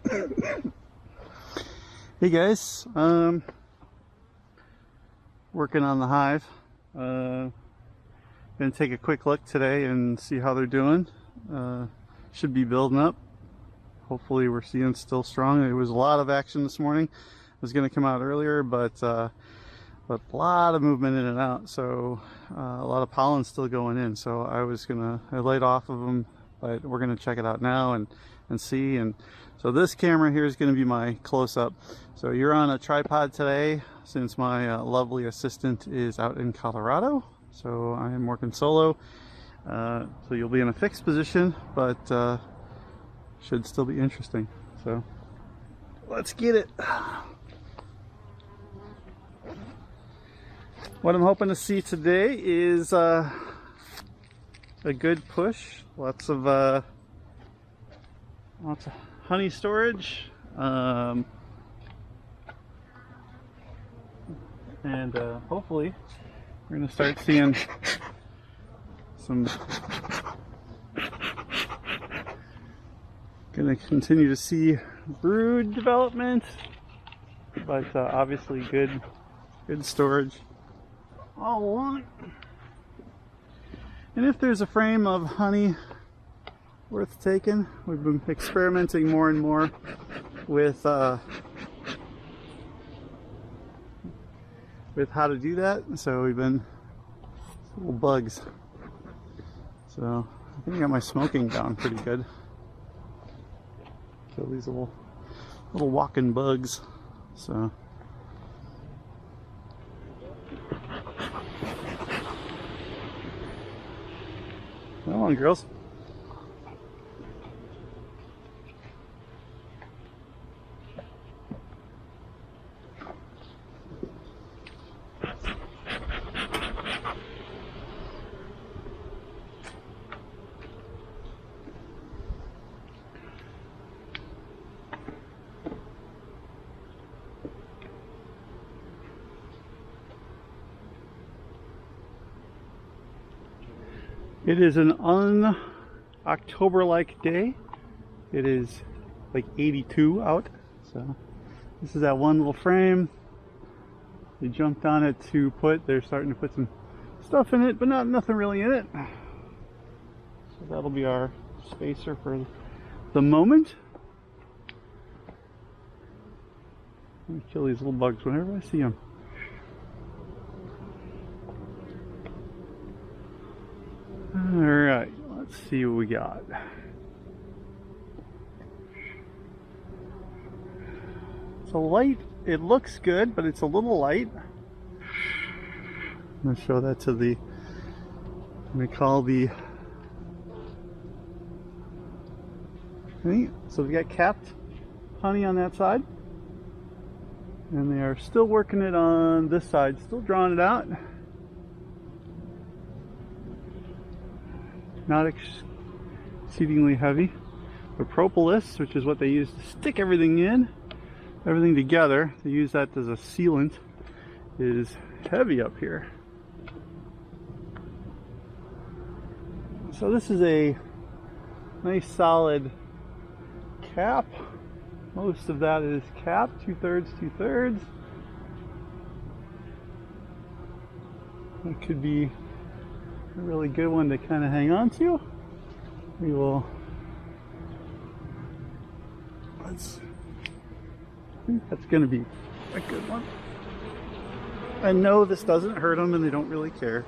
Hey guys, working on the hive. Gonna take a quick look today and see how they're doing. Should be building up. Hopefully we're seeing still strong. There was a lot of action this morning. I was gonna come out earlier, but a lot of movement in and out, so a lot of pollen still going in. So I laid off of them, but we're gonna check it out now and see. And so this camera here is going to be my close-up. So you're on a tripod today since my lovely assistant is out in Colorado. So I am working solo. So you'll be in a fixed position, but should still be interesting. So let's get it. What I'm hoping to see today is a good push. Lots of honey storage, and hopefully we're going to start seeing some. Going to continue to see brood development, but obviously good storage all along. And if there's a frame of honey worth taking, we've been experimenting more and more with how to do that. So we've been little bugs. So I think I got my smoking down pretty good. Kill these little walking bugs. So come on, girls. It is an un-October-like day. It is like 82 out. So this is that one little frame. They jumped on it they're starting to put some stuff in it, but nothing really in it. So that'll be our spacer for the moment. Let me kill these little bugs whenever I see them. Alright, let's see what we got. It's a light, it looks good, but it's a little light. I'm going to show that to the, so we got capped honey on that side. And they are still working it on this side, still drawing it out. Not exceedingly heavy. The propolis, which is what they use to stick everything together, to use that as a sealant, is heavy up here. So this is a nice solid cap. Most of that is cap, 2/3, 2/3. It could be a really good one to kind of hang on to. I think that's going to be a good one. I know this doesn't hurt them and they don't really care.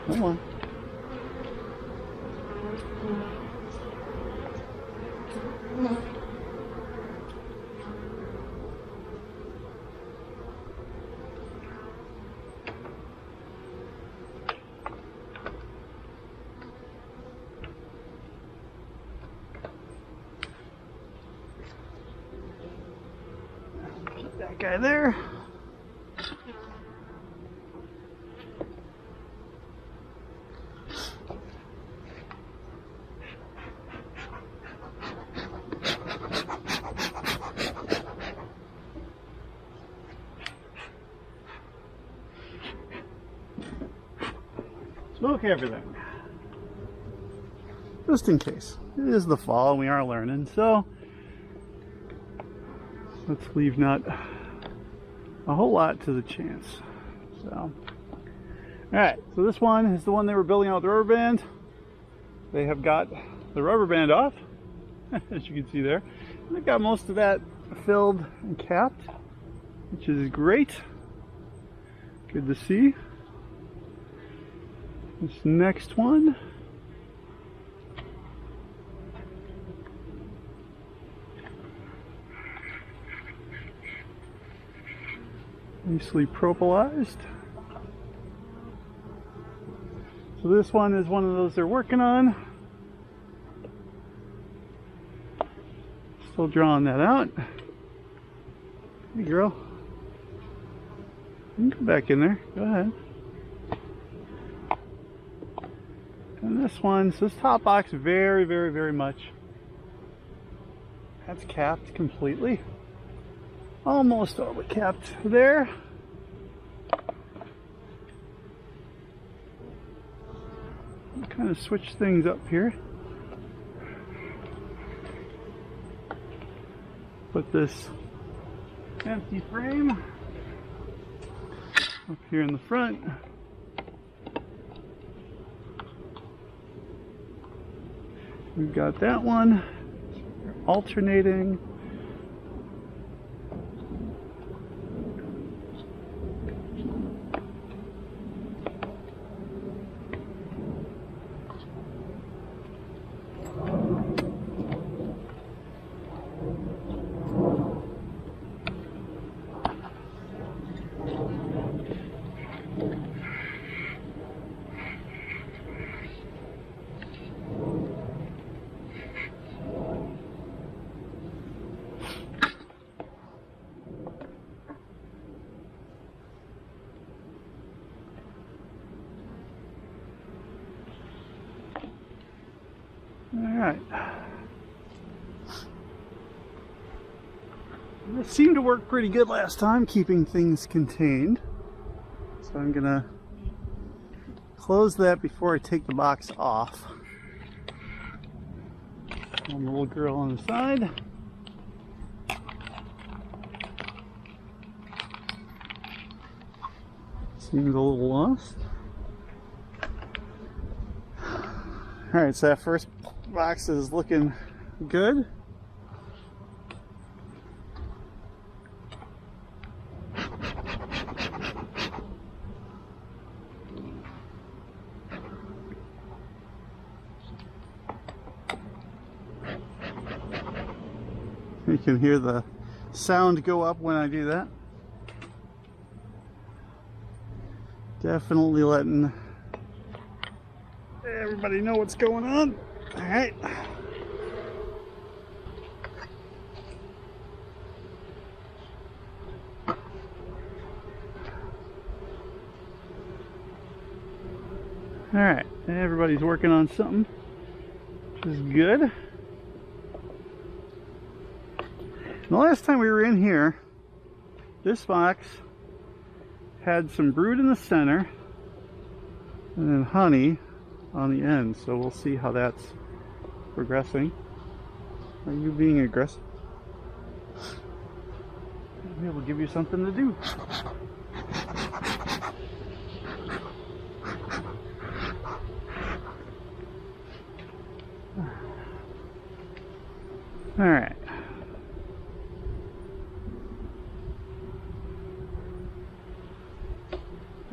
Come on. Put that guy there. book everything. Just in case. It is the fall and we are learning, so let's leave not a whole lot to the chance. So, alright, so this one is the one they were building out with the rubber band. They have got the rubber band off, as you can see there. And they've got most of that filled and capped, which is great. Good to see. This next one. Nicely propylized. So this one is one of those they're working on. Still drawing that out. Hey girl. You can go back in there. Go ahead. And this one, so this top box very much. That's capped completely. Almost all the way capped there. Kind of switch things up here. Put this empty frame up here in the front. We've got that one alternating. Alright. It seemed to work pretty good last time, keeping things contained. So I'm gonna close that before I take the box off. And the little girl on the side. Seems a little lost. Alright, so that first box is looking good. You can hear the sound go up when I do that. Definitely letting everybody know what's going on. All right. All right, everybody's working on something, which is good. The last time we were in here, this box had some brood in the center and then honey on the end, so we'll see how that's progressing. Are you being aggressive? Maybe we'll give you something to do. All right.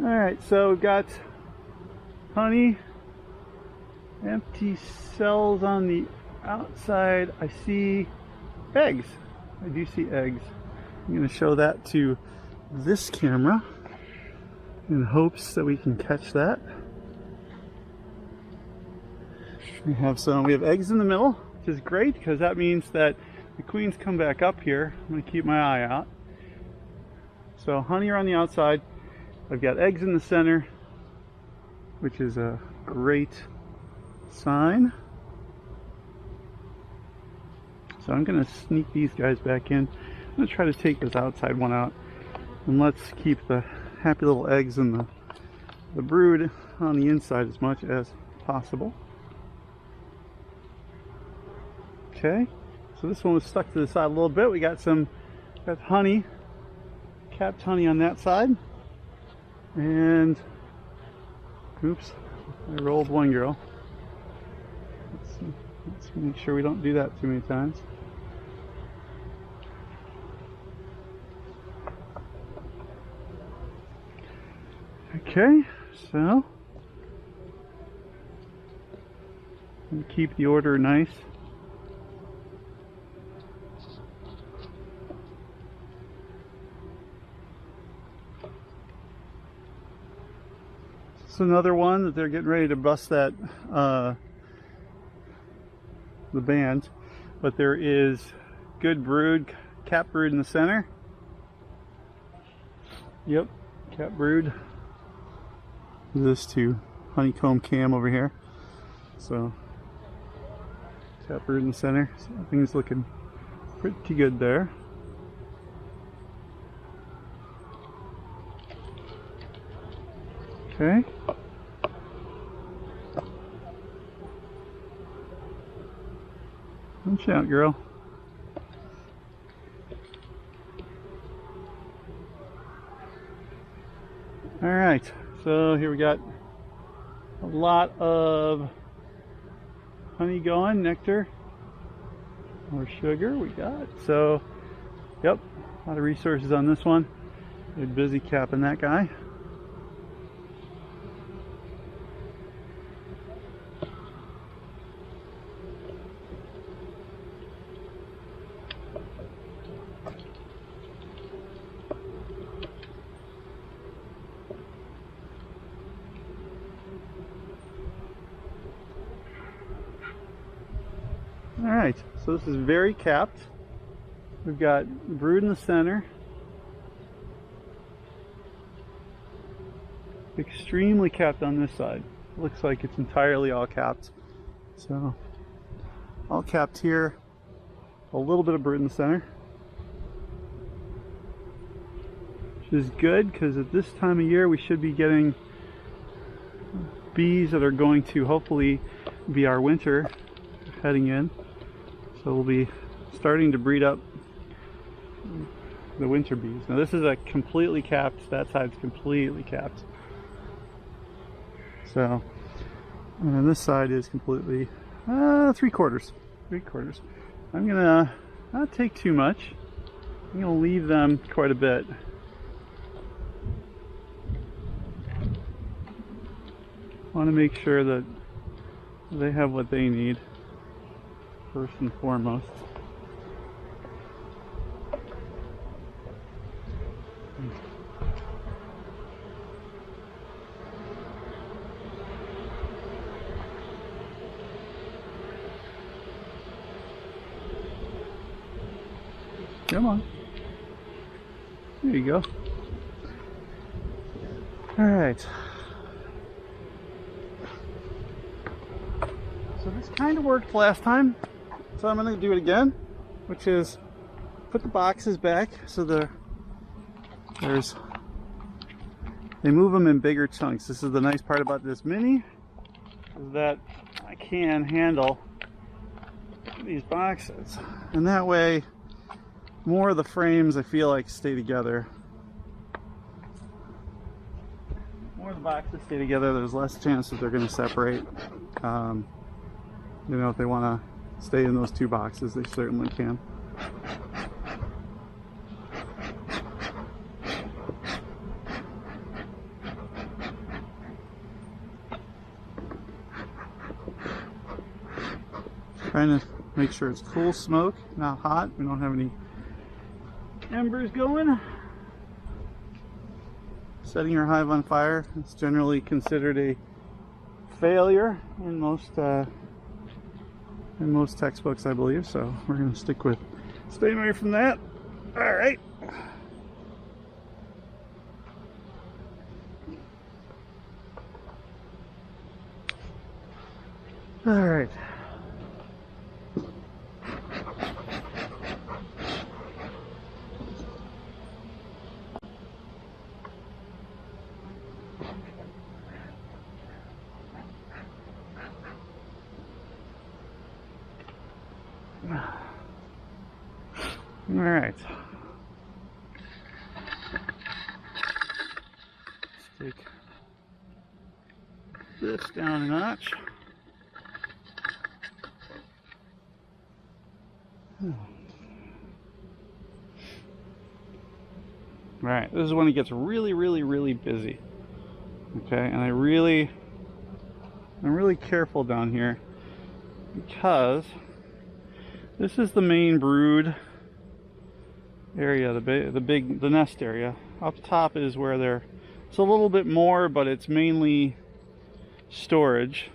Alright, so we've got honey, empty cells on the outside. I see eggs. I do see eggs. I'm going to show that to this camera in hopes that we can catch that. We have eggs in the middle, which is great because that means that the queens come back up here. I'm going to keep my eye out. So honey are on the outside. I've got eggs in the center, which is a great sign. So I'm going to sneak these guys back in. I'm going to try to take this outside one out. And let's keep the happy little eggs and the brood on the inside as much as possible. Okay, so this one was stuck to the side a little bit. We got honey, capped honey on that side. And, oops, I rolled one girl. Let's make sure we don't do that too many times. Okay, so keep the order nice. It's another one that they're getting ready to bust that the band, but there is good brood, cap brood in the center. Yep, cap brood. This to honeycomb cam over here. So cap brood in the center. So everything's looking pretty good there. Okay. Watch out, girl. All right, so here we got a lot of honey going, nectar, more sugar we got. So, yep, a lot of resources on this one. We're busy capping that guy. Alright, so this is very capped. We've got brood in the center. Extremely capped on this side. Looks like it's entirely all capped. So, all capped here. A little bit of brood in the center. Which is good, because at this time of year we should be getting bees that are going to hopefully be our winter heading in. So we'll be starting to breed up the winter bees. Now this is a completely capped, that side's completely capped. So, and then this side is completely, 3/4. I'm gonna not take too much. I'm gonna leave them quite a bit. Want to make sure that they have what they need first and foremost. Come on. There you go. All right. So this kind of worked last time. So I'm going to do it again, which is put the boxes back so they move them in bigger chunks. This is the nice part about this mini, is that I can handle these boxes, and that way more of the frames I feel like stay together. More of the boxes stay together, there's less chance that they're going to separate. You know, if they want to stay in those two boxes, they certainly can. Trying to make sure it's cool smoke, not hot. We don't have any embers going. Setting your hive on fire is generally considered a failure in most textbooks, I believe, so we're going to stick with staying away from that. All right. All right. All right. Let's take this down a notch. All right, this is when it gets really busy. Okay, and I'm really careful down here because this is the main brood area, the nest area. Up top is where it's a little bit more, but it's mainly storage.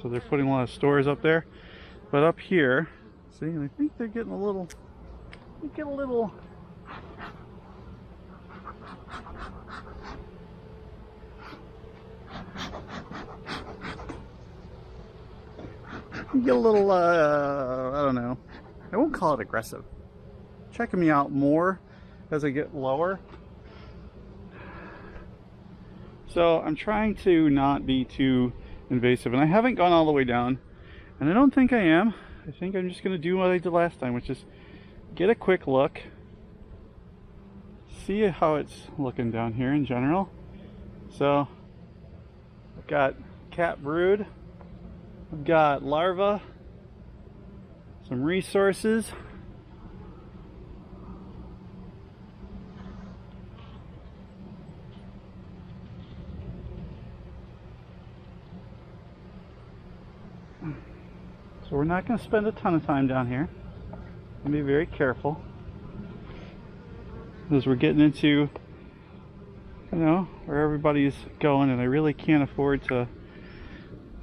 So they're putting a lot of stores up there. But up here, see, I think they're getting a little, You get a little I don't know, I won't call it aggressive. Checking me out more as I get lower. So I'm trying to not be too invasive, and I haven't gone all the way down, and I don't think I am. I think I'm just going to do what I did last time, which is get a quick look, see how it's looking down here in general. So I've got cat brood, I've got larvae, some resources, so we're not going to spend a ton of time down here. I'm going to be very careful as we're getting into, you know, where everybody's going, and I really can't afford to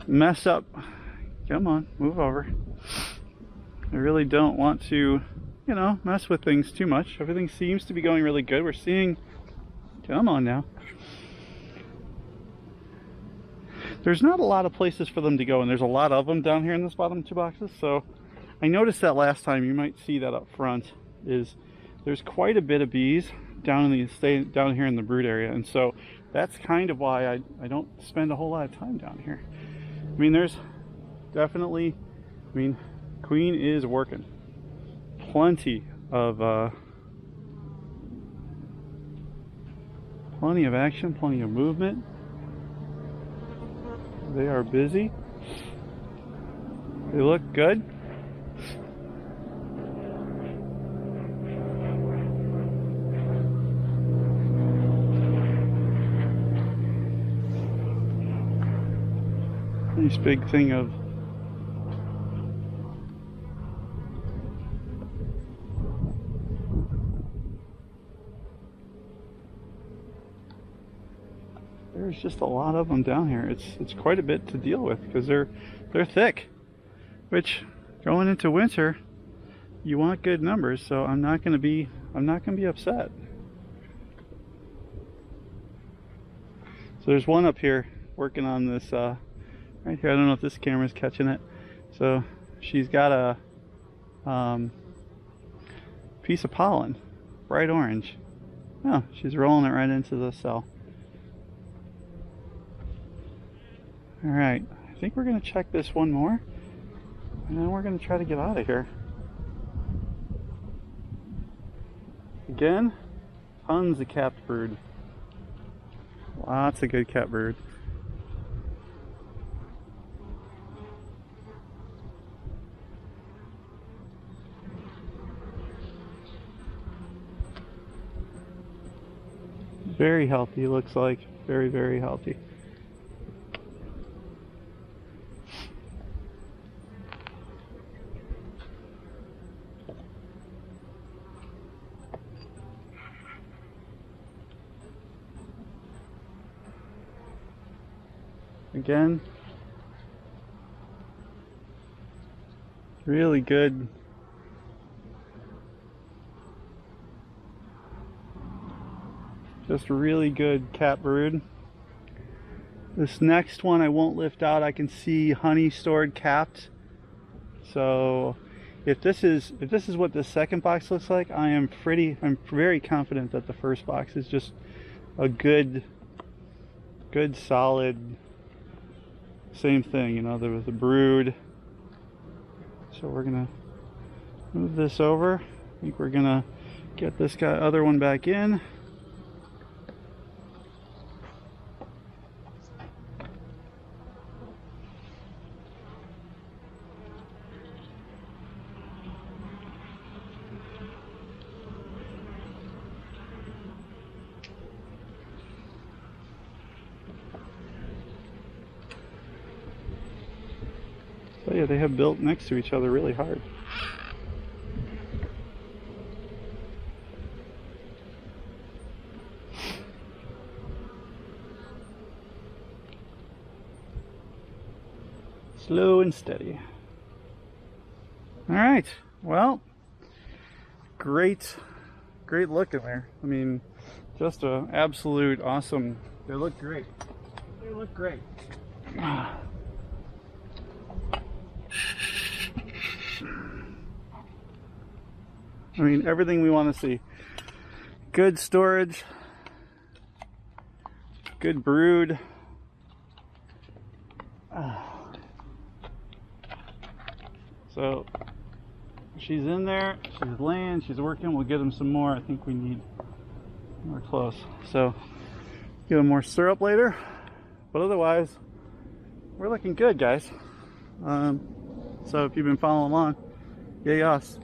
mess up. Come on, move over. I really don't want to, you know, mess with things too much. Everything seems to be going really good. We're seeing, come on now. There's not a lot of places for them to go, and there's a lot of them down here in this bottom two boxes. So I noticed that last time. You might see that up front is there's quite a bit of bees down here in the brood area, and so that's kind of why I don't spend a whole lot of time down here. I mean, there's definitely, I mean, Queen is working. Plenty of action, plenty of movement. They are busy. They look good. Nice big thing of there's just a lot of them down here. It's quite a bit to deal with because they're thick, which going into winter you want good numbers, so I'm not going to be upset. So there's one up here working on this right here. I don't know if this camera's catching it. So she's got a piece of pollen, bright orange. Oh, she's rolling it right into the cell. All right, I think we're going to check this one more, and then we're going to try to get out of here. Again, tons of capped brood. Lots of good capped brood. Very healthy, looks like. Very healthy. Again, really good. Just really good cat brood. This next one I won't lift out. I can see honey stored capped. So if this is what the second box looks like, I'm very confident that the first box is just a good solid, same thing, you know, there was a brood. So we're gonna move this over. I think we're gonna get this guy, other one back in. So yeah, they have built next to each other really hard. Slow and steady. All right, well, great look in there. I mean, just a absolute awesome. They look great. They look great. I mean, everything we want to see. Good storage, good brood. So she's in there, she's laying, she's working. We'll get them some more. I think we're close. So give them more syrup later. But otherwise, we're looking good, guys. So if you've been following along, yay us.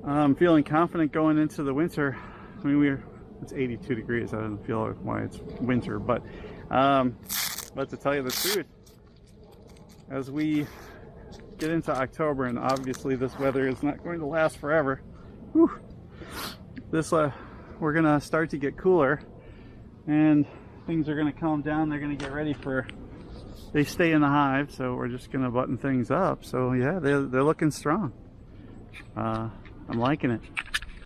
I'm feeling confident going into the winter. I mean, it's 82 degrees. I don't feel why it's winter, but to tell you the truth, as we get into October, and obviously this weather is not going to last forever. Whew. We're gonna start to get cooler, and things are gonna calm down. They're gonna get ready for. They stay in the hive, so we're just gonna button things up. So yeah, they're looking strong. I'm liking it.